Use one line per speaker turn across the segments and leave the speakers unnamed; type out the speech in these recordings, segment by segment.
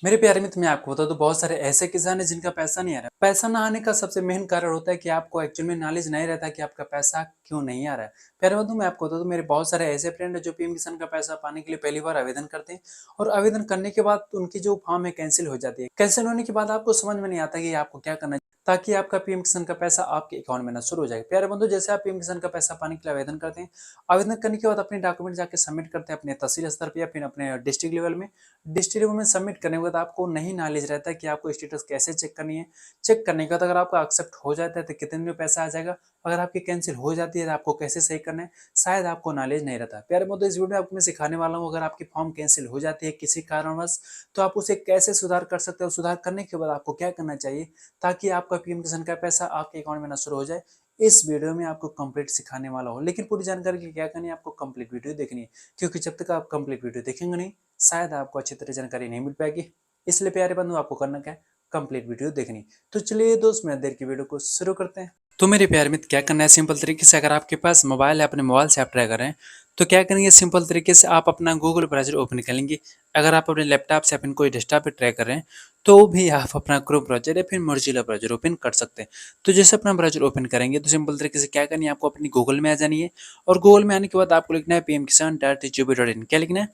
मेरे प्यारे मित्र, मैं आपको बता दूं, बहुत सारे ऐसे किसान हैं जिनका पैसा नहीं आ रहा है। पैसा ना आने का सबसे मेन कारण होता है कि आपको एक्चुअल में नॉलेज नहीं रहता कि आपका पैसा क्यों नहीं आ रहा है। प्यारे बंधु, मैं आपको बता दूं, मेरे बहुत सारे ऐसे फ्रेंड हैं जो पीएम किसान का पैसा पाने के लिए पहली बार आवेदन करते हैं और आवेदन करने के बाद उनकी जो फॉर्म है कैंसिल हो जाती है। कैंसिल होने के बाद आपको समझ में नहीं आता कि आपको क्या करना है ताकि आपका पीएम किसान का पैसा आपके अकाउंट में ना शुरू हो जाए। प्यारे बंधु, जैसे आप पीएम किसान का पैसा पाने के लिए आवेदन करते हैं, आवेदन करने के बाद अपने डॉक्यूमेंट जाके सबमिट करते हैं अपने तहसील स्तर पर या फिर अपने डिस्ट्रिक्ट लेवल में। डिस्ट्रिक्ट लेवल में सबमिट करने के बाद आपको नहीं नॉलेज रहता है कि आपको स्टेटस कैसे चेक करनी है। चेक करने के बाद अगर आपका एक्सेप्ट हो जाता है तो कितने दिन में पैसा आ जाएगा, अगर आपकी कैंसिल हो जाती है तो आपको कैसे सही करना है, शायद आपको नॉलेज नहीं रहता। प्यारे दोस्तों, इस वीडियो में आपको मैं सिखाने वाला हूँ, अगर आपकी फॉर्म कैंसिल हो जाती है किसी कारणवश तो आप उसे कैसे सुधार कर सकते हो। सुधार करने के बाद आपको क्या करना चाहिए ताकि आपका पीएम किसान का पैसा आपके अकाउंट में ना शुरू हो जाए। इस वीडियो में आपको कंप्लीट सिखाने वाला हूँ, लेकिन पूरी जानकारी की क्या करनी है, आपको कंप्लीट वीडियो देखनी है, क्योंकि जब तक आप कंप्लीट वीडियो देखेंगे नहीं शायद आपको अच्छी तरह जानकारी नहीं मिल पाएगी। इसलिए प्यारे बंधु, आपको करना क्या है, कंप्लीट वीडियो देखनी। तो चलिए दोस्त, मैं देर की वीडियो को शुरू करते हैं। तो मेरे प्यारे मित्र, क्या करना है, सिंपल तरीके से अगर आपके पास मोबाइल है, अपने मोबाइल से आप ट्राई कर रहे हैं तो क्या करेंगे, सिंपल तरीके से आप अपना गूगल ब्राउजर ओपन कर लेंगे। अगर आप अपने लैपटॉप से अपने कोई डेस्कटॉप पे ट्राई कर रहे हैं तो भी आप अपना क्रोम ब्राउजर या फिर मोजिल्ला ब्राउजर ओपन कर सकते हैं। तो जैसे अपना ब्राउजर ओपन करेंगे तो सिंपल तरीके से क्या करनी है, आपको अपनी गूगल में आ जानी है और गूगल में आने के बाद आपको लिखना है pmkisan.gov.in। क्या लिखना है,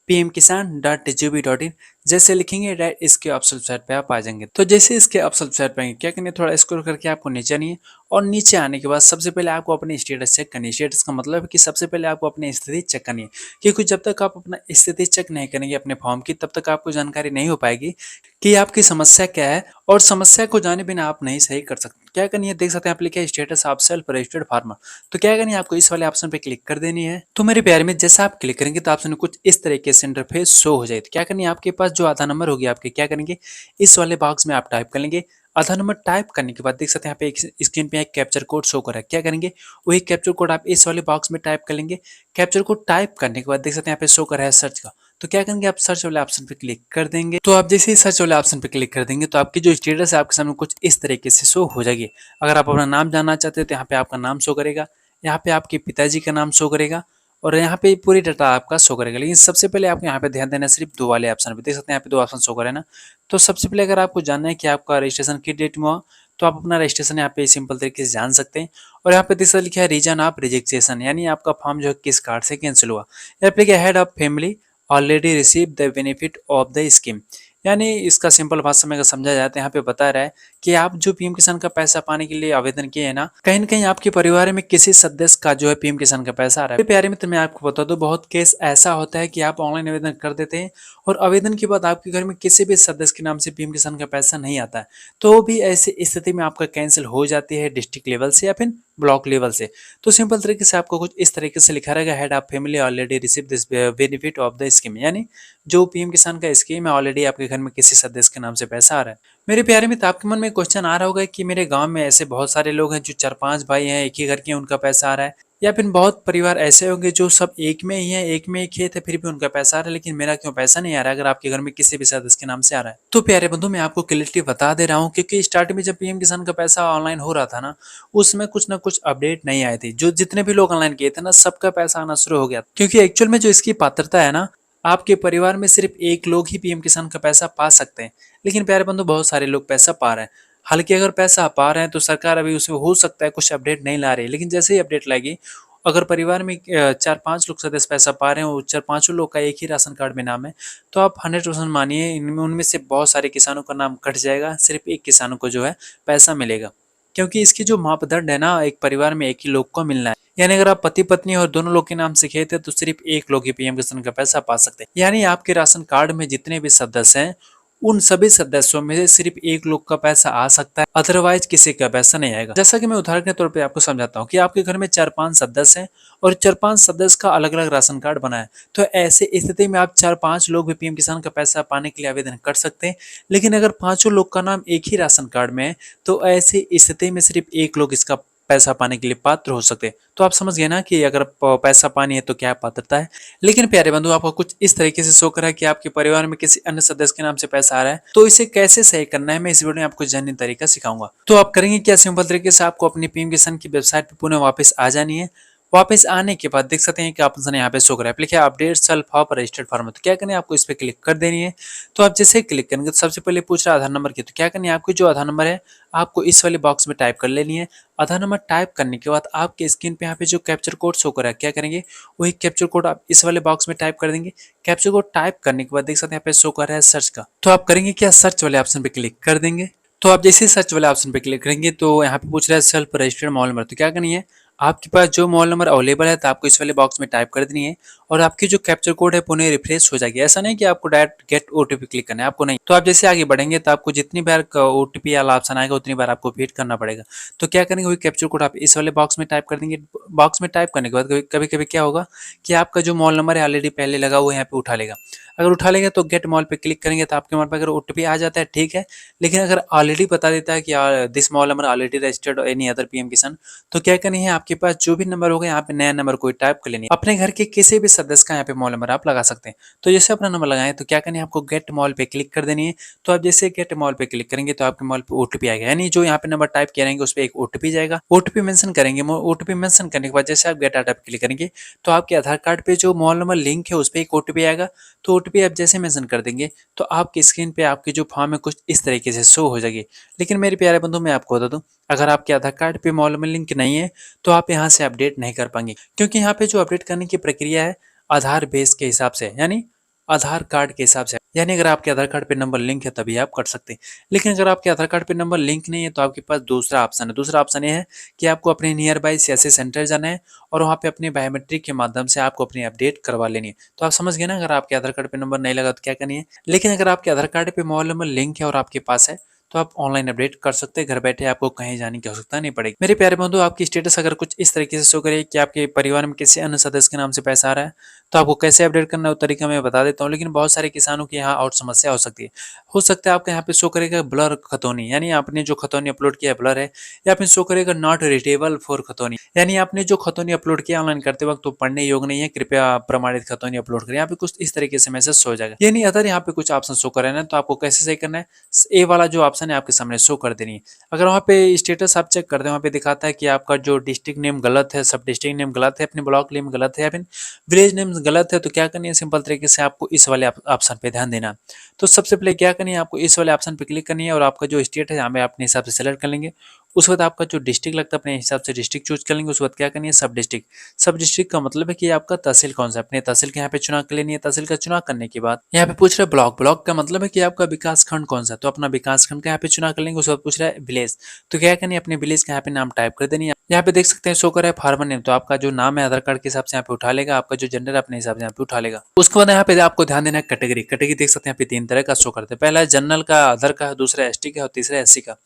pmkisan.gov.in। जैसे लिखेंगे डायरेक्ट इसके ऑप्शन वेबसाइट पे आप आ जाएंगे। तो जैसे इसके ऑप्शन वेबसाइट पे आएंगे, क्या करना है, थोड़ा स्क्रॉल करके आपको नीचे आनी है और नीचे आने के बाद सबसे पहले आपको अपनी स्टेटस चेक करनी है। स्टेटस का मतलब है कि सबसे पहले आपको अपनी स्थिति चेक करनी है, क्योंकि जब तक आप अपना स्थिति चेक नहीं करेंगे अपने फॉर्म की, तब तक आपको जानकारी नहीं हो पाएगी कि आपकी समस्या क्या है और समस्या को जाने बिना आप नहीं सही कर सकते। क्या करनी है, देख सकते हैं आप लिखा है status of self registered farmer. तो क्या करनी है, आपको इस वाले ऑप्शन पे क्लिक कर देनी है। तो मेरे प्यारे में जैसा आप क्लिक करेंगे तो ऑप्शन कुछ इस तरीके से इंटरफेस शो हो जाएगी। क्या करनी है, आपके पास जो आधार नंबर होगी आपके, क्या करेंगे, इस वाले बॉक्स में आप टाइप कर लेंगे। आधार नंबर टाइप करने के बाद देख सकते हैं यहाँ पे एक स्क्रीन पे एक कैप्चर कोड शो कर रहा है। क्या करेंगे, वही कैप्चर कोड आप इस वाले बॉक्स में टाइप कर लेंगे। कैप्चर कोड टाइप करने के बाद देख सकते हैं यहाँ पे शो कर रहा है सर्च का। तो क्या करेंगे, आप सर्च वाले ऑप्शन पे क्लिक कर देंगे। तो आप जैसे ही सर्च वाले ऑप्शन पे क्लिक कर देंगे तो आपकी जो स्टेटस है आपके सामने कुछ इस तरीके से शो हो जाएगी। अगर आप अपना नाम जानना चाहते हैं तो यहाँ पे आपका नाम शो करेगा, यहाँ पे आपके पिताजी का नाम शो करेगा और यहाँ पे पूरी डाटा आपका शो करेगा। लेकिन सबसे पहले आपको यहाँ पे ध्यान देना है सिर्फ दो वाले ऑप्शन पे। देख सकते हैं यहाँ पे दो ऑप्शन शो करे ना। तो सबसे पहले अगर आपको जानना है कि आपका रजिस्ट्रेशन किस डेट में हुआ तो आप अपना रजिस्ट्रेशन यहाँ पे सिंपल तरीके से जान सकते हैं। और यहाँ पे तीसरा लिखा है रीजन ऑफ रिजेक्शन, यानी आपका फॉर्म जो है किस कार्ड से कैंसिल हुआ। यहाँ पे लिखा है head of family already receive the benefit of the scheme, यानी इसका सिंपल भाषा में अगर समझा जाए तो यहाँ पे बता रहा है कि आप जो पीएम किसान का पैसा पाने के लिए आवेदन किए हैं ना, कहीं न कहीं आपके परिवार में किसी सदस्य का जो है पीएम किसान का पैसा आ रहा है। प्यारे मित्र, मैं आपको बता दूं, बहुत केस ऐसा होता है कि आप ऑनलाइन आवेदन कर देते हैं और आवेदन के बाद आपके घर में किसी भी सदस्य के नाम से पीएम किसान का पैसा नहीं आता है। तो भी ऐसी स्थिति में आपका कैंसिल हो जाती है डिस्ट्रिक्ट लेवल से या फिर ब्लॉक लेवल से। तो सिंपल तरीके से आपको कुछ इस तरीके से लिखा रहेगा, head of family already receive this benefit of the scheme, यानी जो पीएम किसान का स्कीम है ऑलरेडी आपके घर में किसी सदस्य के नाम से पैसा आ रहा है। मेरे प्यारे मित्र, आपके मन में क्वेश्चन आ रहा होगा कि मेरे गांव में ऐसे बहुत सारे लोग हैं जो 4-5 भाई हैं, एक ही घर के हैं, उनका पैसा आ रहा है, या फिर बहुत परिवार ऐसे होंगे जो सब एक में ही है, एक में ही खेत है, फिर भी उनका पैसा आ रहा है, लेकिन मेरा क्यों पैसा नहीं आ रहा है अगर आपके घर में किसी भी सदस्य के नाम से आ रहा है। तो प्यारे बंधु, मैं आपको क्लियरली बता दे रहा हूँ, क्योंकि स्टार्टिंग में जब पीएम किसान का पैसा ऑनलाइन हो रहा था ना, उसमें कुछ ना कुछ अपडेट नहीं आए थे। जो जितने भी लोग ऑनलाइन किए थे ना, सबका पैसा आना शुरू हो गया, क्योंकि एक्चुअल में जो इसकी पात्रता है ना, आपके परिवार में सिर्फ एक लोग ही पीएम किसान का पैसा पा सकते हैं। लेकिन प्यारे बंधु, बहुत सारे लोग पैसा पा रहे हैं। हालांकि अगर पैसा पा रहे हैं तो सरकार अभी उसमें हो सकता है कुछ अपडेट नहीं ला रही है, लेकिन जैसे ही अपडेट लाएगी, अगर परिवार में 4-5 लोग सदस्य पैसा पा रहे हैं और 4-5 लोग का एक ही राशन कार्ड में नाम है, तो आप 100% मानिए इनमें उनमें से बहुत सारे किसानों का नाम कट जाएगा, सिर्फ एक किसानों को जो है पैसा मिलेगा। क्योंकि इसकी जो मापदंड है ना, एक परिवार में एक ही लोग को मिलना है। यानी अगर आप पति पत्नी और दोनों लोग के नाम से खेत है तो सिर्फ एक लोग ही पीएम किसान का पैसा पा सकते हैं। यानी आपके राशन कार्ड में जितने भी सदस्य हैं उन सभी सदस्यों में से सिर्फ एक लोग का पैसा आ सकता है, अदरवाइज किसी का पैसा नहीं आएगा। जैसा कि मैं उदाहरण के तौर पे आपको समझाता हूँ कि आपके घर में 4-5 सदस्य हैं और 4-5 सदस्य का अलग अलग राशन कार्ड बना है, तो ऐसे स्थिति में आप 4-5 लोग भी पीएम किसान का पैसा पाने के लिए आवेदन कर सकते हैं। लेकिन अगर पांचों लोग का नाम एक ही राशन कार्ड में है तो ऐसी स्थिति में सिर्फ एक लोग इसका पैसा पाने के लिए पात्र हो सकते हैं। तो आप समझ गए ना कि अगर पैसा पानी है तो क्या पात्रता है। लेकिन प्यारे बंधु, आपको कुछ इस तरीके से शो करा है कि आपके परिवार में किसी अन्य सदस्य के नाम से पैसा आ रहा है, तो इसे कैसे सही करना है मैं इस वीडियो में आपको जानने तरीका सिखाऊंगा। तो आप करेंगे क्या, सिंपल तरीके से आपको अपनी पीएम किसान की वेबसाइट पे पुनः वापस आ जानी है वापस आने के बाद देख सकते हैं कि ऑप्शन यहाँ पे शो कर रहा है, लिखा है update self of registered farmer. तो क्या करना है आपको इस पे क्लिक कर देनी है। तो आप जैसे क्लिक करेंगे तो सबसे पहले पूछ रहा है आधार नंबर की, तो क्या करनी है आपकी जो आधार नंबर है आपको इस वाले बॉक्स में टाइप कर लेनी है। आधार नंबर टाइप करने के बाद आपके स्क्रीन पे यहाँ पे जो कैप्चर कोड शो कर रहा है, क्या करेंगे वही कैप्चर कोड आप इस वाले बॉक्स में टाइप कर देंगे। कैप्चर कोड टाइप करने के बाद देख सकते हैं यहाँ पे शो कर रहा है सर्च का, तो आप करेंगे क्या, सर्च वाले ऑप्शन पे क्लिक कर देंगे। तो आप जैसे सर्च वाले ऑप्शन पे क्लिक करेंगे तो यहाँ पे पूछ रहा है सेल्फ रजिस्टर्ड मोबाइल नंबर, तो क्या करनी है आपके पास जो मोबाइल नंबर अवेलेबल है तो आपको इस वाले बॉक्स में टाइप कर देनी है और आपकी जो कैप्चर कोड है पुनः रिफ्रेश हो जाएगी। ऐसा नहीं कि आपको डायरेक्ट गेट ओटीपी क्लिक करना है, आपको नहीं। तो आप जैसे आगे बढ़ेंगे तो आपको जितनी बार ओटीपी वाला ऑप्शन आएगा उतनी बार आपको वेट करना पड़ेगा। तो क्या करेंगे वही कैप्चर कोड आप इस वाले बॉक्स में टाइप कर देंगे। बॉक्स में टाइप करने के बाद कभी कभी क्या होगा कि आपका जो मोबाइल नंबर है ऑलरेडी पहले लगा हुआ यहाँ पे उठा लेगा। अगर उठा लेगा तो गेट मोबाइल पे क्लिक करेंगे तो आपके मोबाइल पर अगर ओटीपी आ जाता है ठीक है, लेकिन अगर ऑलरेडी बता देता है कि this mobile number already registered any other PM किसान, तो क्या करनी है आपके पास जो भी नंबर होगा यहाँ पे नया नंबर कोई टाइप कर लेनी है। अपने घर के किसी भी सदस्य का यहाँ पे मोबाइल नंबर आप लगा सकते हैं। तो जैसे अपना नंबर लगाएं तो क्या करनी है आपको गेट मोबाइल पे क्लिक कर देनी है। तो आप जैसे गेट मोबाइल पे क्लिक करेंगे तो आपके मोबाइल पे ओटीपी आएगा, यानी जो यहाँ पे नंबर टाइप करेंगे उस पर एक ओटीपी जाएगा। ओटीपी मेंशन करेंगे, ओटीपी मेंशन करने के बाद जैसे आप गेट डाटा पे क्लिक करेंगे तो आपके आधार कार्ड पे जो मोबाइल नंबर लिंक है उस पर एक ओटीपी आएगा। तो ओटीपी आप जैसे मेंशन कर देंगे तो आपकी स्क्रीन पे आपकी जो फॉर्म है कुछ इस तरीके से शो हो जाएगी। लेकिन मेरे प्यारे बंधु मैं आपको बता दूं, अगर आपके आधार कार्ड पे मोबाइल में लिंक नहीं है तो आप यहाँ से अपडेट नहीं कर पाएंगे, क्योंकि यहाँ पे जो अपडेट करने की प्रक्रिया है आधार बेस के हिसाब से, यानी आधार कार्ड के हिसाब से, यानी अगर आपके आधार कार्ड पे नंबर लिंक है तभी आप कर सकते हैं। लेकिन अगर आपके आधार कार्ड पे नंबर लिंक नहीं है तो आपके पास दूसरा ऑप्शन है। दूसरा ऑप्शन ये है कि आपको अपने नियर बाई सीएससी सेंटर जाना है और वहाँ पे अपने बायोमेट्रिक के माध्यम से आपको अपनी अपडेट करवा लेनी है। तो आप समझ गए ना, अगर आपके आधार कार्ड पे नंबर नहीं लगा तो क्या करनी है। लेकिन अगर आपके आधार कार्ड पे मोबाइल नंबर लिंक है और आपके पास है तो आप ऑनलाइन अपडेट कर सकते हैं, घर बैठे आपको कहीं जाने की आवश्यकता नहीं पड़ेगी। मेरे प्यारे बंधु, आपकी स्टेटस अगर कुछ इस तरीके से शो करे कि आपके परिवार में किसी अन्य सदस्य के नाम से पैसा आ रहा है तो आपको कैसे अपडेट करना है वो तरीका मैं बता देता हूँ। लेकिन बहुत सारे किसानों की यहाँ और समस्या हो सकती है। हो सकता है आपके यहाँ पे शो करेगा ब्लर खतौनी, यानी आपने जो खतौनी अपलोड किया है ब्लर है, या फिर शो करेगा नॉट रीडेबल फॉर खतौनी, यानी आपने जो खतौनी अपलोड किया ऑनलाइन करते वक्त तो पढ़ने योग्य नहीं है, कृपया प्रमाणित खतौनी अपलोड करें। यहाँ पे कुछ इस तरीके से मैसेज शो हो जाएगा। यानी अगर यहाँ पे कुछ ऑप्शन शो कर रहे हैं तो आपको कैसे सही करना है, ए वाला जो ऑप्शन है आपके सामने शो कर देनी है। अगर वहाँ पे स्टेटस आप चेक करते हैं वहाँ पे दिखाता है कि आपका जो डिस्ट्रिक्ट नेम गलत है, सब डिस्ट्रिक्ट नेम गलत है, अपने ब्लॉक नेम गलत है या फिर विलेज नेम गलत है, तो क्या करनी है सिंपल तरीके से आपको इस वाले ऑप्शन पे ध्यान देना। तो सबसे पहले क्या करनी है आपको इस वाले ऑप्शन पे क्लिक करनी है और आपका जो स्टेट है यहाँ पे अपने हिसाब से सेलेक्ट कर लेंगे। उस वक्त आपका जो डिस्ट्रिक्ट लगता है अपने हिसाब से डिस्ट्रिक्ट चूज कर लेंगे। उस वक्त क्या करनी है सब डिस्ट्रिक्ट। सब डिस्ट्रिक्ट का मतलब है कि आपका तहसील कौन सा है, अपने तहसील के यहाँ पे चुनाव कर लेनी है। तहसील का चुनाव करने के बाद यहाँ पे पूछ रहा है ब्लॉक, ब्लॉक का मतलब है कि आपका विकास खंड कौन सा, तो अपना विकास खंड का यहाँ पे चुनाव कर लेंगे। उस वक्त पूछ रहा है विलेज, तो क्या करनी है अपने विलेज का यहाँ पे नाम टाइप कर देनी है। यहाँ पे देख सकते हैं शो कर रहा है फार्मर नेम, तो आपका जो नाम है आधार कार्ड के हिसाब से यहाँ पे उठा लेगा, आपका जो जेंडर अपने हिसाब से यहाँ पे उठा लेगा। उसके बाद यहाँ पे आपको ध्यान देना है कैटेगरी। कैटेगरी देख सकते हैं यहाँ पे 3 तरह का शो करते हैं, पहला है जनरल का, अदर का, दूसरा एसटी का और तीसरा एससी का।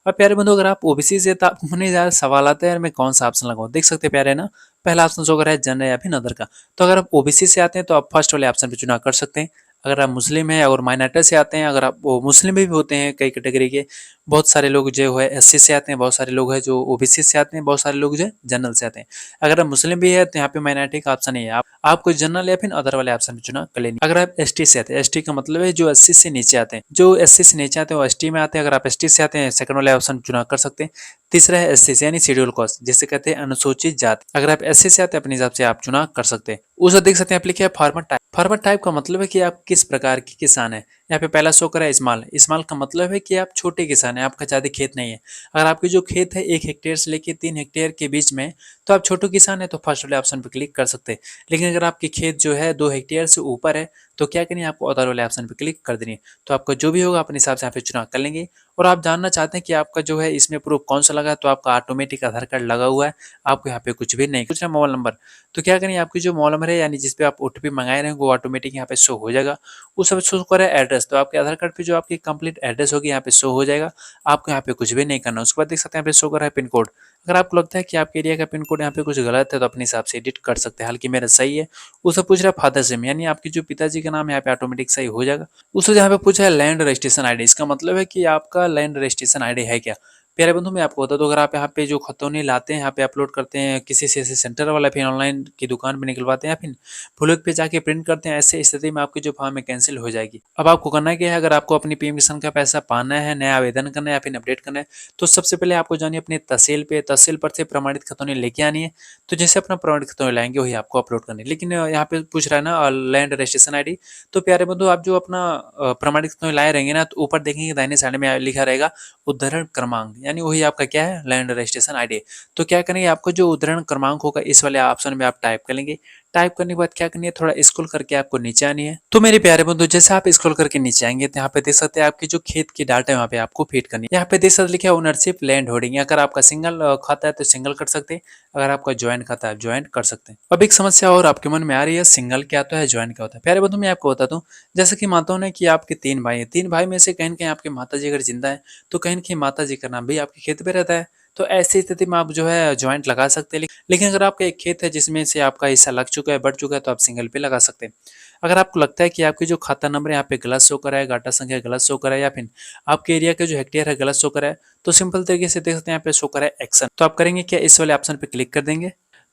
और प्यारे बंधु अगर आप ओबीसी से, तो आपको नहीं ज्यादा सवाल आता है यार मैं कौन सा ऑप्शन लगाऊं। देख सकते हैं प्यारे ना, पहला ऑप्शन शो कर रहा है जनरल या फिर अदर का। तो अगर आप ओबीसी से आते हैं तो आप फर्स्ट वाले ऑप्शन पे चुनाव कर सकते हैं। अगर आप मुस्लिम है और माइनॉरिटी से आते हैं, अगर आप वो मुस्लिम भी होते हैं कई कैटेगरी के, बहुत सारे लोग जो है एससी से आते हैं, बहुत सारे लोग हैं जो ओबीसी से आते हैं, बहुत सारे लोग जो है जनरल से आते हैं। अगर आप मुस्लिम भी है तो यहाँ पे माइनॉरिटी का ऑप्शन नहीं है, आपको जनरल या फिर अदर वाले ऑप्शन में चुनाव कर लेनी। अगर आप एसटी से आते हैं, एसटी का मतलब है जो 80 से नीचे आते हैं, जो 80 से नीचे आते हैं वो एसटी में आते हैं। अगर आप एसटी से आते हैं सेकंड वाले ऑप्शन चुनाव कर सकते हैं। तीसरा है एससी से, यानी शेड्यूल कास्ट जिसे कहते हैं अनुसूचित जाति। अगर आप एससी से आते हैं अपने हिसाब से आप चुनाव कर सकते हैं। उसे देख सकते हैं आप लिखे है फार्मर टाइप। फार्मर टाइप का मतलब है कि आप किस प्रकार के किसान है। यहाँ पे पहला शो करा है स्मॉल। स्मॉल का मतलब है कि आप छोटे किसान हैं, आपका ज्यादा खेत नहीं है। अगर आपकी जो खेत है 1 हेक्टेयर से लेके 3 हेक्टेयर के बीच में, तो आप छोटे किसान है तो फर्स्ट वाले ऑप्शन पे क्लिक कर सकते हैं। लेकिन अगर आपकी खेत जो है 2 हेक्टेयर से ऊपर है तो क्या करनी है आपको अदर वाले ऑप्शन पे क्लिक कर देनी है। तो आपका जो भी होगा अपने हिसाब से यहाँ पे चुनाव कर लेंगे। और आप जानना चाहते हैं कि आपका जो है इसमें प्रूफ कौन सा लगा है, तो आपका ऑटोमेटिक आधार कार्ड लगा हुआ है, आपको यहाँ पे कुछ भी नहीं कुछ मोबाइल नंबर। तो क्या करेंगे आपकी जो मोबाइल नंबर है यानी जिस पे आप ओटीपी मंगाए रहे वो ऑटोमेटिक यहाँ पे शो हो जाएगा। उस सब शो करे एड्रेस, तो आपके आधार कार्ड पे जो आपकी कंप्लीट एड्रेस होगी यहाँ पे शो हो जाएगा। आपको यहाँ पे कुछ भी नहीं करना। उसके बाद देख सकते हैं यहाँ पे शो कर रहा है पिन कोड। अगर आपको लगता है कि आपके एरिया का पिन कोड यहाँ पे कुछ गलत है तो अपने हिसाब से एडिट कर सकते हैं, हालांकि मेरा सही है। उससे पूछ रहा है फादर नेम, यानी आपकी जो पिताजी का नाम यहाँ पे ऑटोमेटिक सही हो जाएगा। उससे यहाँ पे पूछा है लैंड रजिस्ट्रेशन आईडी, इसका मतलब है कि आपका लैंड रजिस्ट्रेशन आईडी है क्या। प्यारे बंधु मैं आपको बता दूं, अगर आप यहाँ पे जो खतौनी लाते हैं यहाँ पे अपलोड करते हैं किसी सीएससी सेंटर वाला, फिर ऑनलाइन की दुकान पे निकलवाते हैं या फिर ब्लॉक पे जाके प्रिंट करते हैं, ऐसे स्थिति में आपकी जो फॉर्म है कैंसिल हो जाएगी। अब आपको करना क्या है, अगर आपको अपनी पीएम किसान का पैसा पाना है, नया आवेदन करना है या फिर अपडेट करना है, तो सबसे पहले आपको जानिए अपनी तहसील पे, तहसील पर से प्रमाणित खतौनी लेके आनी है। तो जैसे अपना प्रमाणित खतौनी लाएंगे वही आपको अपलोड करनी है। लेकिन यहाँ पे पूछ रहा है ना लैंड रजिस्ट्रेशन आईडी, तो प्यारे बंधु आप जो अपना प्रमाणित खतौनी लाए रहेंगे ना, तो ऊपर देखेंगे दाहिने साइड में लिखा रहेगा उद्धरण क्रमांक, यानी वही आपका क्या है, लैंड रजिस्ट्रेशन आईडी। तो क्या करेंगे, आपको जो उद्धरण क्रमांक होगा इस वाले ऑप्शन में आप टाइप कर लेंगे। टाइप करने के बाद क्या करनी है, थोड़ा स्क्रॉल करके आपको नीचे आनी है। तो मेरे प्यारे बंधु जैसे आप स्क्रॉल करके नीचे आएंगे तो यहाँ पे देख सकते हैं आपकी जो खेत की डाटा है वहाँ पे आपको फीड करनी है। यहाँ पे देख सकते लिखा है ओनरशिप लैंड होल्डिंग। अगर आपका सिंगल खाता है तो सिंगल कर सकते हैं, अगर आपका ज्वाइंट खाता है ज्वाइंट कर सकते हैं। अब एक समस्या और आपके मन में आ रही है, सिंगल क्या होता है, ज्वाइंट क्या होता है। प्यारे बंधु मैं आपको बताता हूँ, जैसे कि मानता हूँ ना कि आपके 3 भाई हैं, 3 भाई में से कहीं न कहीं आपके माता जी अगर जिंदा है तो कहीं न कहीं माता जी का नाम भी आपके खेत पे रहता है। तो ऐसी स्थिति में आप जो है ज्वाइंट लगा सकते हैं। लेकिन अगर आपका एक खेत है जिसमें से आपका हिस्सा लग चुका है, बढ़ चुका है, तो आप सिंगल पे लगा सकते हैं। अगर आपको लगता है कि आपकी जो खाता नंबर है यहाँ पे गलत शो कर रहा है, गाटा संख्या गलत शो कर रहा है, या फिर आपके एरिया के जो हेक्टेयर है गलत शो कर रहा है, तो सिंपल तरीके से देख सकते हैं यहाँ पे शो कर रहा है एक्शन। तो आप करेंगे क्या, इस वाले ऑप्शन पे क्लिक कर देंगे।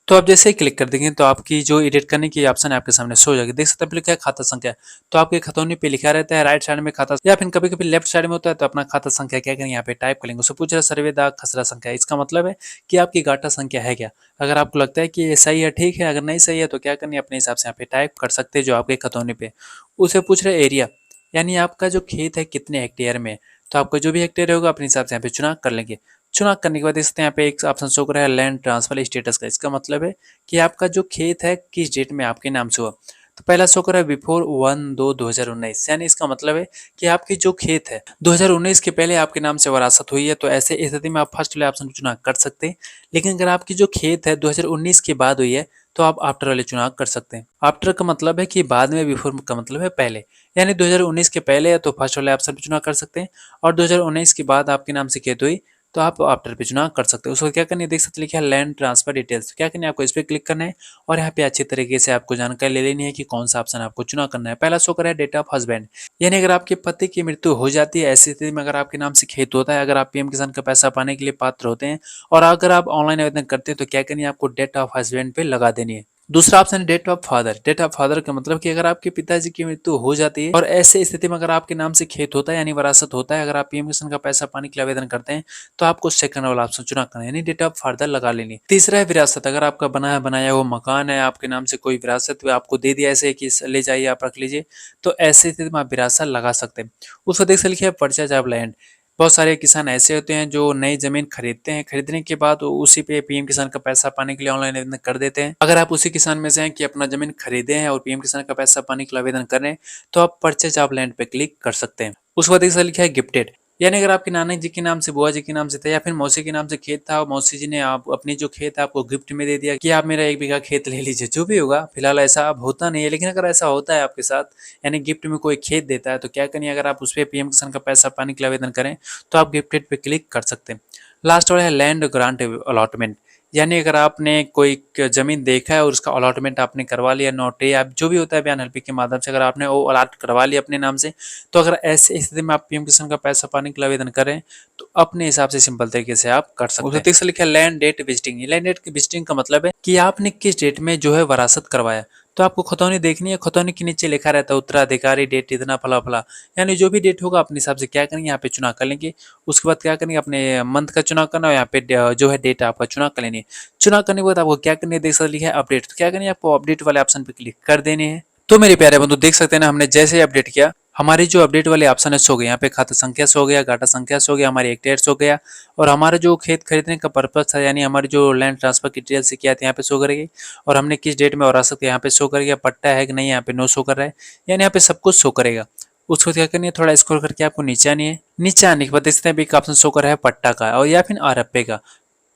तो आप जैसे ही क्लिक कर देंगे तो आपकी जो एडिट करने की ऑप्शन है आपके सामने शो हो जाएगी। देख सकते हैं लिखा है खाता संख्या, तो आपके खतौनी पे लिखा रहता है राइट साइड में खाता, या फिर कभी कभी लेफ्ट साइड में होता है, तो अपना खाता संख्या क्या करेंगे यहाँ पे टाइप करेंगे। उससे पूछ रहा है सर्वेदा खसरा संख्या, इसका मतलब है कि आपकी गाटा संख्या है क्या। अगर आपको लगता है कि ये सही है ठीक है, अगर नहीं सही है तो क्या करनी है अपने हिसाब से यहाँ पे टाइप कर सकते हैं जो आपके खतौनी पे। उसे पूछ रहे एरिया, यानी आपका जो खेत है कितने हेक्टेयर में, तो आपका जो भी हेक्टेयर होगा अपने हिसाब से यहाँ पे चुनाव कर लेंगे। चुनाव करने के बाद देख सकते हैं यहाँ पे एक ऑप्शन शो कर रहा है लैंड ट्रांसफर स्टेटस का। इसका मतलब है कि आपका जो खेत है किस डेट में आपके नाम से हुआ। तो पहला शो कर रहा है बिफोर 1/2/2019, यानी इसका मतलब है कि आपकी जो खेत है 2019 के पहले आपके नाम से वरासत हुई है, तो ऐसे स्थिति में आप फर्स्ट वाले ऑप्शन चुनाव कर सकते हैं। लेकिन अगर आपकी जो खेत है 2019 के बाद हुई है तो आप आफ्टर वाले चुनाव कर सकते हैं। आफ्टर का मतलब है कि बाद में, बिफोर का मतलब है पहले, यानी 2019 के पहले है तो फर्स्ट वाले ऑप्शन पे चुनाव कर सकते हैं, और 2019 के बाद आपके नाम से खेत हुई तो आप आफ्टर पे चुनाव कर सकते हो। उसको क्या करनी है, देख सकते लिखा है लैंड ट्रांसफर डिटेल्स, क्या करना है आपको इस पर क्लिक करना है और यहाँ पे अच्छी तरीके से आपको जानकारी ले लेनी है कि कौन सा ऑप्शन आपको चुनाव करना है। पहला शो करा है डेट ऑफ हस्बैंड, यानी अगर आपके पति की मृत्यु हो जाती है ऐसी स्थिति में अगर आपके नाम से खेत होता है, अगर आप पीएम किसान का पैसा पाने के लिए पात्र होते हैं और अगर आप ऑनलाइन आवेदन करते हैं तो क्या करनी है आपको डेट ऑफ हस्बैंड पे लगा देनी है। दूसरा ऑप्शन है date of father. Date of father का मतलब कि अगर आपके पिताजी की मृत्यु हो जाती है और ऐसे स्थिति में अगर आपके नाम से खेत होता है यानी वरासत होता है, अगर आप पीएम किसान का पैसा पाने के लिए आवेदन करते हैं तो आपको सेकंड वाला ऑप्शन चुनाव करना है, यानी डेट ऑफ फादर लगा लेनी। तीसरा है विरासत, अगर आपका बनाया हुआ मकान है, आपके नाम से कोई विरासत आपको दे दिया ऐसे कि ले जाइए आप रख लीजिए, तो ऐसे स्थिति में आप विरासत लगा सकते हैं। उसको देख से लिखिए परचेज ऑफ लैंड। बहुत सारे किसान ऐसे होते हैं जो नई जमीन खरीदते हैं, खरीदने के बाद उसी पे पीएम किसान का पैसा पाने के लिए ऑनलाइन आवेदन कर देते हैं। अगर आप उसी किसान में से हैं कि अपना जमीन खरीदे हैं और पीएम किसान का पैसा पाने के लिए आवेदन कर रहे हैं, तो आप परचेज ऑफ लैंड पे क्लिक कर सकते हैं। उसके बाद एक लिखा है गिफ्टेड, यानी अगर आपके नाना जी के नाम से, बुआ जी के नाम से था या फिर मौसी के नाम से खेत था और मौसी जी ने आप अपनी जो खेत है आपको गिफ्ट में दे दिया कि आप मेरा 1 बीघा खेत ले लीजिए, जो भी होगा फिलहाल ऐसा अब होता नहीं है, लेकिन अगर ऐसा होता है आपके साथ, यानी गिफ्ट में कोई खेत देता है, तो क्या करिए अगर आप उस पर पीएम किसान का पैसा पाने के लिए आवेदन करें तो आप गिफ्टेड पे क्लिक कर सकते हैं। लास्ट वाला है लैंड ग्रांट अलॉटमेंट, यानी अगर आपने कोई जमीन देखा है और उसका अलॉटमेंट आपने करवा लिया, नोटरी आप जो भी होता है बयान हल्पी के माध्यम से, अगर आपने वो अलॉट करवा लिया अपने नाम से, तो अगर ऐसे स्थिति में आप पीएम किसान का पैसा पाने के लिए आवेदन करें तो अपने हिसाब से सिंपल तरीके से आप कर सकते हैं। उसमें से लिखा है land date visiting. Land date visiting का मतलब है कि आपने किस डेट में जो है वरासत करवाया, तो आपको खतौनी देखनी है। खतौनी के नीचे लिखा रहता है उत्तराधिकारी डेट इतना फला फला, यानी जो भी डेट होगा अपने हिसाब से क्या करेंगे यहाँ पे चुनाव कर लेंगे। उसके बाद क्या करेंगे अपने मंथ का चुनाव करना है, यहाँ पे जो है डेट आपका चुनाव कर लेनी है। चुनाव करने के बाद आपको क्या करनी है, देख सकते लिखा है अपडेट, तो क्या करनी है आपको अपडेट वाले ऑप्शन पे क्लिक कर देनी है। तो मेरे प्यारे बंधु देख सकते हैं ना, हमने जैसे ही अपडेट किया हमारी जो अपडेट वाले ऑप्शन है सो गए, यहाँ पे खाता संख्या सो गया, गाटा संख्या सो गया, हमारी हेक्टेयर सो गया, और हमारा जो खेत खरीदने का पर्पज था यानी हमारी जो लैंड ट्रांसफर की डिटेल से किया था यहाँ पे शो करेगी, और हमने किस डेट में वरासत यहाँ पे शो कर गया, पट्टा है कि नहीं यहाँ पे नो शो कर रहा है, यानी यहाँ पे सब कुछ शो करेगा। उसको क्या करनी है, थोड़ा स्क्रॉल करके आपको नीचे आनी है। नीचे आने के बाद देखते हैं एक ऑप्शन शो कर रहा है पट्टा का और या फिर आरप्पे का।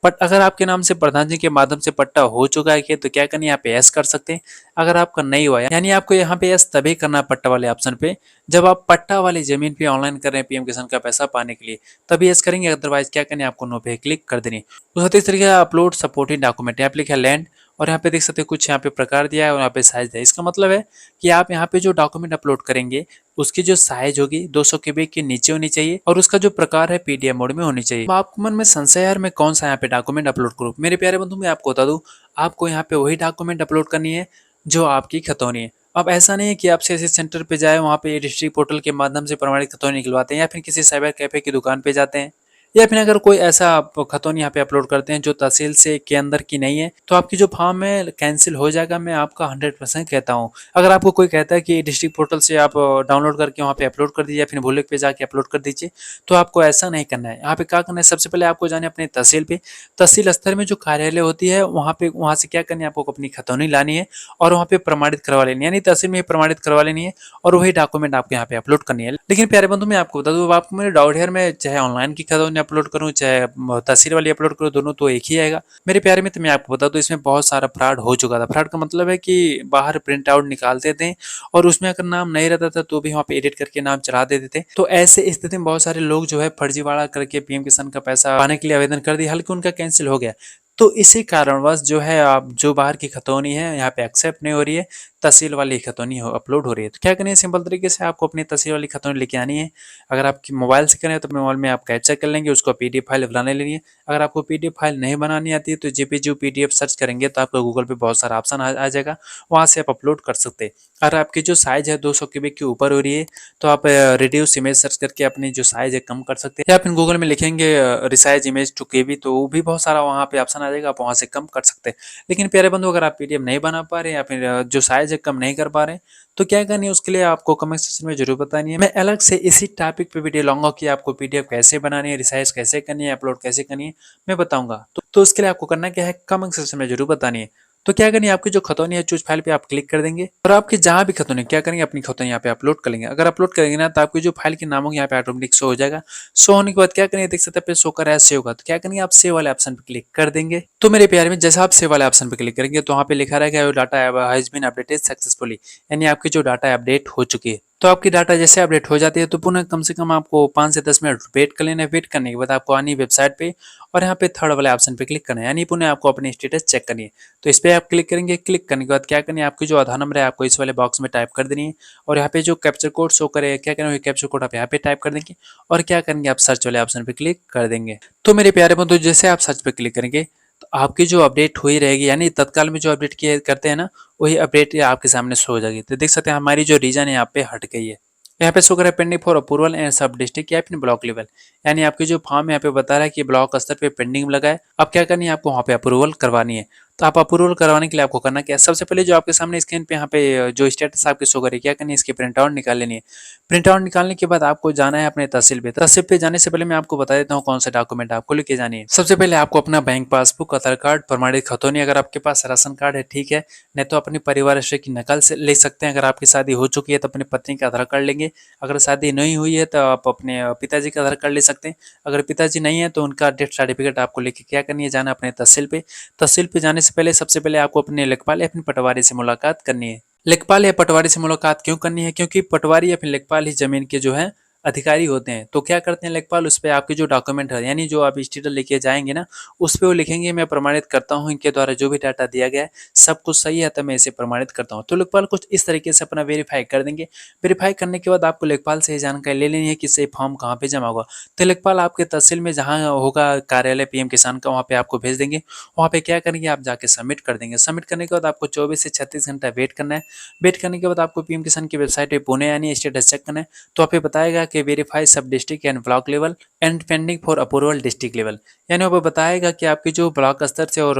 बट अगर आपके नाम से प्रधान जी के माध्यम से पट्टा हो चुका है तो क्या करना है, यहाँ पे यस कर सकते हैं। अगर आपका नहीं हुआ यानी आपको यहाँ पे यस तभी करना है पट्टा वाले ऑप्शन पे जब आप पट्टा वाली जमीन पे ऑनलाइन कर रहे हैं पीएम किसान का पैसा पाने के लिए, तभी यस करेंगे। अदरवाइज क्या करना है आपको नो पे क्लिक कर देनी। उसका तीसरा तरीका है अपलोड सपोर्टिंग डॉक्यूमेंट। यहाँ पे लिखा है लैंड और यहाँ पे देख सकते हैं कुछ यहाँ पे प्रकार दिया है और यहाँ पे साइज दिया है। इसका मतलब है कि आप यहाँ पे जो डॉक्यूमेंट अपलोड करेंगे उसकी जो साइज होगी 200 केबी के नीचे होनी चाहिए और उसका जो प्रकार है पीडीएफ मोड में होनी चाहिए। अब आपको मन में संशय यार मैं कौन सा यहाँ पे डॉक्यूमेंट अपलोड करूँ? मेरे प्यारे बंधु मैं आपको बता दूं, आपको यहाँ पे वही डॉक्यूमेंट अपलोड करनी है जो आपकी खतौनी है। अब ऐसा नहीं है कि आप सीएससी सेंटर पे जाए वहाँ पे डिस्ट्रिक्ट पोर्टल के माध्यम से प्रमाणित खतौनी निकलवाते हैं या फिर किसी साइबर कैफे की दुकान पे जाते हैं या फिर अगर कोई ऐसा आप खतौनी यहाँ पे अपलोड करते हैं जो तहसील से के अंदर की नहीं है तो आपकी जो फॉर्म है कैंसिल हो जाएगा। मैं आपका 100% कहता हूँ। अगर आपको कोई कहता है कि डिस्ट्रिक्ट पोर्टल से आप डाउनलोड करके वहाँ पे अपलोड कर दीजिए या फिर भूले पे जाके अपलोड कर दीजिए, तो आपको ऐसा नहीं करना है। यहाँ पे क्या करना है, सबसे पहले आपको जाना है अपने तहसील पे। तहसील स्तर में जो कार्यालय होती है वहाँ से क्या करनी है, आपको अपनी खतौनी लानी है और वहाँ पे प्रमाणित करवा लेनी है, यानी तहसील में प्रमाणित करवा लेनी है और वही डॉक्यूमेंट आपको यहाँ पे अपलोड करनी है। लेकिन प्यारे बंधु मैं आपको बता दूं, अब आपको मेरे डाउट है, मैं चाहे ऑनलाइन की खतौनी अपलोड करूँ चाहे तहसील वाली अपलोड करूँ, दोनों तो एक ही आएगा। मेरे प्यारे मित्र मैं आपको बता दूं इसमें बहुत सारा फ्रॉड हो चुका था। फ्रॉड का मतलब है कि बाहर प्रिंट आउट निकालते थे और उसमें अगर नाम नहीं रहता था तो भी वहाँ पे एडिट करके नाम चढ़ा देते थे। तो ऐसे स्थिति में बहुत सारे लोग जो है फर्जीवाड़ा करके पीएम किसान का पैसा पाने के लिए आवेदन कर दिया, हालांकि उनका कैंसिल हो गया। तो इसी कारणवश जो है आप जो बाहर की खतौनी है यहाँ पे एक्सेप्ट नहीं हो रही है, तहसील वाली खतौनी अपलोड हो रही है। तो क्या करनी है, सिंपल तरीके से आपको अपनी तहसील वाली खतौनी लेके आनी है। अगर आपकी मोबाइल से करें तो अपने मोबाइल में आप कैप्चर कर लेंगे, उसको पीडीएफ फाइल बनाने लेनी है। अगर आपको पीडीएफ फाइल नहीं बनानी आती है तो जेपीजी पीडीएफ सर्च करेंगे तो आपको गूगल पे बहुत सारा ऑप्शन आ जाएगा, वहाँ से आप अपलोड कर सकते हैं। अगर आपकी जो साइज है 200 केबी के ऊपर हो रही है तो आप रिड्यूस इमेज सर्च करके अपनी जो साइज है कम कर सकते हैं, या फिर गूगल में लिखेंगे रिसाइज इमेज टू केबी तो वो भी बहुत सारा वहाँ पे ऑप्शन आ जाएगा, आप वहाँ से कम कर सकते हैं। लेकिन प्यारे बंधु अगर आप पीडीएफ नहीं बना पा रहे या फिर जो साइज है कम नहीं कर पा रहे तो क्या करनी है, उसके लिए आपको कमेंट सेक्शन में जरूर बतानी है। मैं अलग से इसी टॉपिक पे वीडियो लाऊंगा कि आपको पीडीएफ कैसे बनानी है, रिसाइज कैसे करनी है, अपलोड कैसे करनी है, मैं बताऊंगा। तो उसके लिए आपको करना क्या है, कमेंट सेक्शन में जरूर बतानी है। तो क्या करनी है, आपकी जो खतौनी है चूज फाइल पे आप क्लिक कर देंगे और आपकी जहां भी खतौनी क्या करेंगे अपनी खतौनी यहाँ पे अपलोड कर लेंगे। अगर अपलोड करेंगे ना तो आपकी जो फाइल के नाम होंगे यहाँ पे ऑटोमेटिक शो हो जाएगा। शो होने के बाद क्या करेंगे, देख सकते हैं शो कर रहा है सेव का, तो क्या करेंगे आप सेव वाले ऑप्शन पे क्लिक कर देंगे। तो मेरे प्यारे में जैसा आप सेव वाले ऑप्शन पे क्लिक करेंगे तो वहाँ पे लिखा रहेगा data has been updated successfully, यानी आपकी जो डाटा अपडेट हो चुकी है। तो आपकी डाटा जैसे अपडेट हो जाती है तो पुनः कम से कम आपको 5 से 10 मिनट वेट कर लेना है। वेट करने के बाद आपको आनी वेबसाइट पे और यहाँ पे थर्ड वाले ऑप्शन पे क्लिक करना है, यानी पुनः आपको अपनी स्टेटस चेक करनी है। तो इस पे आप क्लिक करेंगे। क्लिक करने के बाद क्या करनी है, आपकी जो आधार नंबर है आपको इस वाले बॉक्स में टाइप कर देनी है और यहाँ पे जो कैप्चर कोड शो करे क्या करना है, कैप्चर कोड आप यहाँ पे टाइप कर देंगे और क्या करेंगे आप सर्च वाले ऑप्शन पे क्लिक कर देंगे। तो मेरे प्यारे बंधु जैसे आप सर्च पे क्लिक करेंगे तो आपकी जो अपडेट हुई रहेगी, यानी तत्काल में जो अपडेट किए करते हैं ना वही अपडेट आपके सामने शो हो जाएगी। तो देख सकते हैं हमारी जो रीजन है यहाँ पे हट गई है। यहाँ पे शो कर रहा है पेंडिंग फॉर अप्रूवल एंड सब डिस्ट्रिक्ट या फिर ब्लॉक लेवल, यानी आपकी जो फॉर्म यहाँ पे बता रहा है कि ब्लॉक स्तर पे पेंडिंग लगा है। अब क्या करनी है, आपको वहाँ पे अप्रूवल करवानी है। तो आप अप्रूवल करवाने के लिए आपको करना क्या है, सबसे पहले जो आपके सामने स्क्रीन पे यहाँ पे जो स्टेटस आपके शो करे क्या करनी है, इसकी प्रिंट आउट निकाल लेनी है। प्रिंट आउट निकालने के बाद आपको जाना है अपने तहसील पे। तहसील पे जाने से पहले मैं आपको बता देता हूँ कौन सा डॉक्यूमेंट आपको लेके जानी है। सबसे पहले आपको अपना बैंक पासबुक, आधार कार्ड, प्रमाणित खतौनी, अगर आपके पास राशन कार्ड है ठीक है, नहीं तो अपनी परिवार की नकल से ले सकते हैं। अगर आपकी शादी हो चुकी है तो अपनी पत्नी का आधार कार्ड लेंगे, अगर शादी नहीं हुई है तो आप अपने पिताजी का आधार कार्ड ले सकते हैं। अगर पिताजी नहीं है तो उनका डेथ सर्टिफिकेट आपको लेके क्या करनी है, जाना अपने तहसील पे। तहसील पे जाने से पहले सबसे पहले आपको अपने लेखपाल या अपने पटवारी से मुलाकात करनी है। लेखपाल या पटवारी से मुलाकात क्यों करनी है, क्योंकि पटवारी या फिर लेखपाल ही जमीन के जो है अधिकारी होते हैं। तो क्या करते हैं लेखपाल, उस पर आपके जो डॉक्यूमेंट है यानी जो आप स्टेटस लेके जाएंगे ना उस पर वो लिखेंगे मैं प्रमाणित करता हूँ इनके द्वारा जो भी डाटा दिया गया है सब कुछ सही है तो मैं इसे प्रमाणित करता हूँ। तो लेखपाल कुछ इस तरीके से अपना वेरीफाई कर देंगे। वेरीफाई करने के बाद आपको लेखपाल से जानकारी ले लेनी है कि से फॉर्म कहाँ पे जमा होगा। तो लेखपाल आपके तहसील में जहाँ होगा कार्यालय पीएम किसान का वहाँ पे आपको भेज देंगे। वहाँ पे क्या करेंगे आप जाके सबमिट कर देंगे। सबमिट करने के बाद आपको 24 से 36 घंटा वेट करना है। वेट करने के बाद आपको पीएम किसान की वेबसाइट पे पुणे यानी स्टेटस चेक करना है। तो आप ये बताएगा कि वेरीफाई सब district and block level and pending for approval district level, यानी वो बताएगा कि आपकी जो ब्लॉक स्तर से और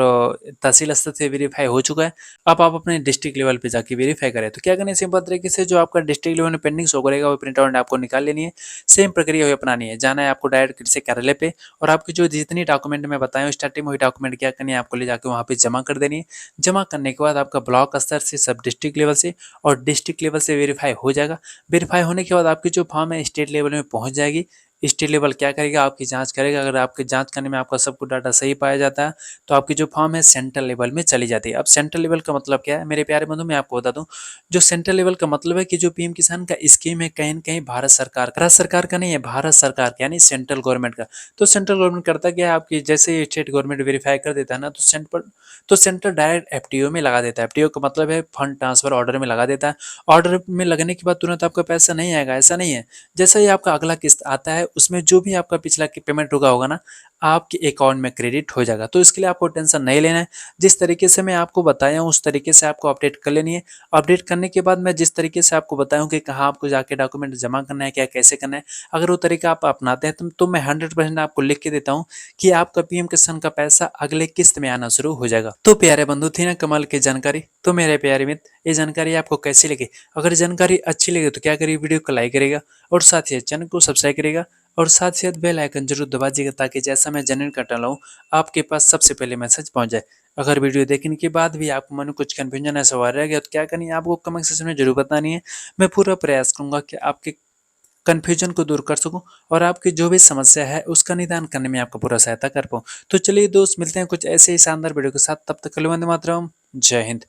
तहसील स्तर से वेरीफाई हो चुका है। अब आप अपने डिस्ट्रिक्ट लेवल पे जाके वेरीफाई करें। तो क्या करना है, सिंपल तरीके से जो आपका डिस्ट्रिक्ट लेवल में पेंडिंग शो करेगा वो प्रिंट आउट आपको निकाल लेनी है। सेम प्रक्रिया हुई अपनानी है, जाना है आपको डायरेक्ट कृषि कार्यालय पे और आपकी जो जितनी डॉक्यूमेंट मैं बताया स्टार्टिंग में वही डॉक्यूमेंट क्या करनी है आपको ले जाकर वहाँ पे जमा कर देनी है। जमा करने के बाद आपका ब्लॉक स्तर से सब डिस्ट्रिक्ट लेवल से और डिस्ट्रिक्ट लेवल से वेरीफाई हो जाएगा। वेरीफाई होने के बाद आपकी जो फॉर्म है स्टेट लेवल में पहुंच जाएगी। स्टेट लेवल क्या करेगा, आपकी जाँच करेगा। अगर आपकी जाँच करने में आपका सब कुछ डाटा सही पाया जाता है, तो आपकी जो फॉर्म है सेंट्रल लेवल में चली जाती है। अब सेंट्रल लेवल का मतलब क्या है मेरे प्यारे बंधु, मैं आपको बता दूँ। जो सेंट्रल लेवल का मतलब है कि जो पीएम किसान का स्कीम है कहीं न कहीं भारत सरकार का नहीं है, भारत सरकार का यानी सेंट्रल गवर्नमेंट का। तो सेंट्रल गवर्नमेंट करता क्या है, आपकी जैसे स्टेट गवर्नमेंट वेरीफाई कर देता है ना, तो सेंट्रल डायरेक्ट एफटीओ में लगा देता है। एफटीओ का मतलब है फंड ट्रांसफर ऑर्डर में लगा देता है। ऑर्डर में लगने के बाद तुरंत आपका पैसा नहीं आएगा, ऐसा नहीं है। जैसा ही आपका अगला किस्त आता है, उसमें जो भी आपका पिछला पेमेंट रुका होगा ना, आपके अकाउंट में क्रेडिट हो जाएगा। तो इसके लिए आपको टेंशन नहीं लेना है। जिस तरीके से मैं आपको बताया हूँ उस तरीके से आपको अपडेट कर लेनी है। अपडेट करने के बाद मैं जिस तरीके से आपको बताया हूँ कि कहाँ आपको जाके डॉक्यूमेंट जमा करना है, क्या कैसे करना है, अगर वो तरीका आप अपनाते हैं तो मैं 100% आपको लिख के देता हूँ कि आपका पीएम किसान का पैसा अगले किस्त में आना शुरू हो जाएगा। तो प्यारे बंधु, थी ना कमाल की जानकारी। तो मेरे प्यारे मित्र, ये जानकारी आपको कैसी लगी? अगर जानकारी अच्छी लगी तो क्या करिए, वीडियो को लाइक करेगा और साथ ही चैनल को सब्सक्राइब करेगा और साथ ही साथ बेल आइकन जरूर दबा दीजिएगा, ताकि जैसा मैं जनरेट करता रहूँ आपके पास सबसे पहले मैसेज पहुंच जाए। अगर वीडियो देखने के बाद भी आपको मन में कुछ कन्फ्यूजन या सवाल रह गया तो क्या करनी है, आपको कमेंट सेक्शन में जरूर बतानी है। मैं पूरा प्रयास करूंगा कि आपके कन्फ्यूजन को दूर कर सकूं और आपकी जो भी समस्या है उसका निदान करने में आपको पूरा सहायता कर पाऊं। तो चलिए दोस्त, मिलते हैं कुछ ऐसे ही शानदार वीडियो के साथ। तब तक के लिए वंदे मातरम, जय हिंद।